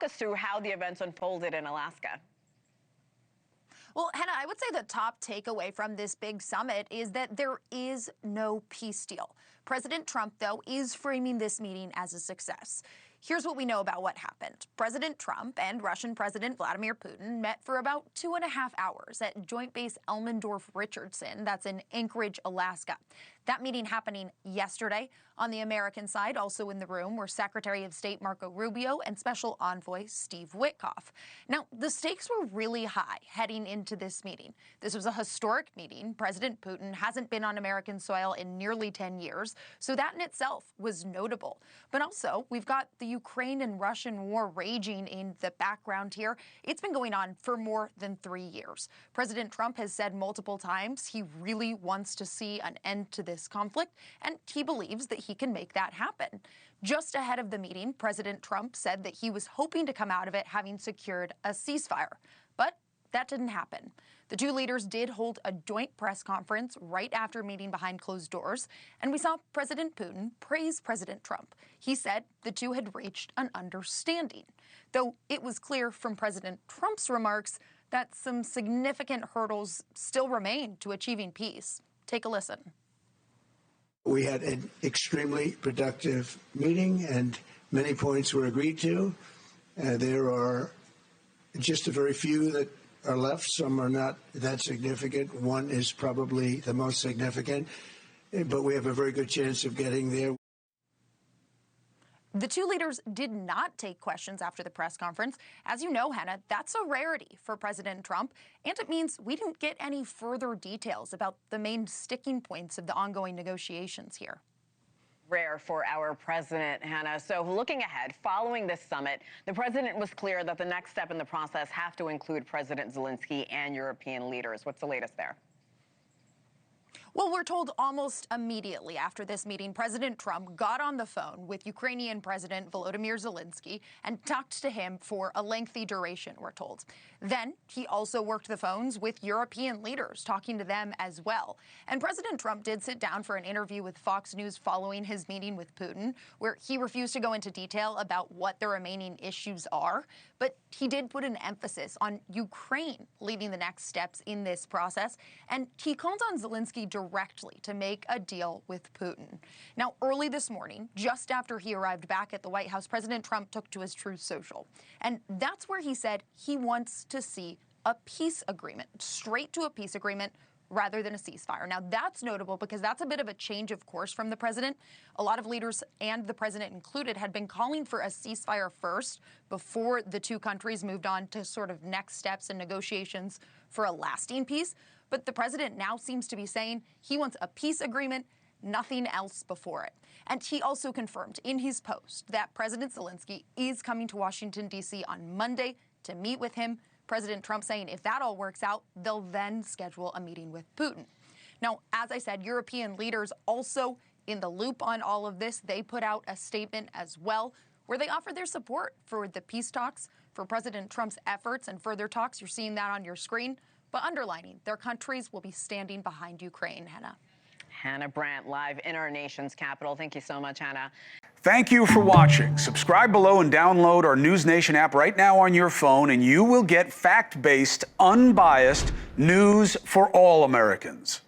Walk us through how the events unfolded in Alaska. Well, Hannah, I would say the top takeaway from this big summit is that there is no peace deal. President Trump, though, is framing this meeting as a success. Here's what we know about what happened. President Trump and Russian President Vladimir Putin met for about 2.5 hours at Joint Base Elmendorf-Richardson, that's in Anchorage, Alaska. That meeting happening yesterday. On the American side, also in the room were Secretary of State Marco Rubio and Special Envoy Steve Witkoff. Now, the stakes were really high heading into this meeting. This was a historic meeting. President Putin hasn't been on American soil in nearly 10 years, so that in itself was notable. But also, we've got the Ukraine and Russian war raging in the background here. It's been going on for more than 3 years. President Trump has said multiple times he really wants to see an end to this conflict, and he believes that he can make that happen. Just ahead of the meeting, President Trump said that he was hoping to come out of it having secured a ceasefire. But that didn't happen. The two leaders did hold a joint press conference right after meeting behind closed doors, and we saw President Putin praise President Trump. He said the two had reached an understanding, though it was clear from President Trump's remarks that some significant hurdles still remain to achieving peace. Take a listen. We had an extremely productive meeting, and many points were agreed to. There are just a very few that are left. Some are not that significant. One is probably the most significant, but we have a very good chance of getting there. The two leaders did not take questions after the press conference. As you know, Hannah, that's a rarity for President Trump, and it means we didn't get any further details about the main sticking points of the ongoing negotiations here. Rare for our president, Hannah. So looking ahead, following this summit, the president was clear that the next step in the process have to include President Zelensky and European leaders. What's the latest there? Well, we're told almost immediately after this meeting, President Trump got on the phone with Ukrainian President Vladimir Zelensky and talked to him for a lengthy duration, we're told. Then he also worked the phones with European leaders, talking to them as well. And President Trump did sit down for an interview with Fox News following his meeting with Putin, where he refused to go into detail about what the remaining issues are. But he did put an emphasis on Ukraine leading the next steps in this process, and he called on Zelensky directly to make a deal with Putin. Now, early this morning, just after he arrived back at the White House, President Trump took to his Truth Social. And that's where he said he wants to see a peace agreement, straight to a peace agreement, rather than a ceasefire. Now, that's notable because that's a bit of a change of course from the president. A lot of leaders, and the president included, had been calling for a ceasefire first before the two countries moved on to sort of next steps and negotiations for a lasting peace. But the president now seems to be saying he wants a peace agreement, nothing else before it. And he also confirmed in his post that President Zelensky is coming to Washington, D.C. on Monday to meet with him. President Trump saying if that all works out, they'll then schedule a meeting with Putin. Now, as I said, European leaders also in the loop on all of this. They put out a statement as well where they offered their support for the peace talks, for President Trump's efforts and further talks. You're seeing that on your screen, but underlining their countries will be standing behind Ukraine, Hannah. Hannah Brandt, live in our nation's capital. Thank you so much, Hannah. Thank you for watching. Subscribe below and download our NewsNation app right now on your phone, and you will get fact-based, unbiased news for all Americans.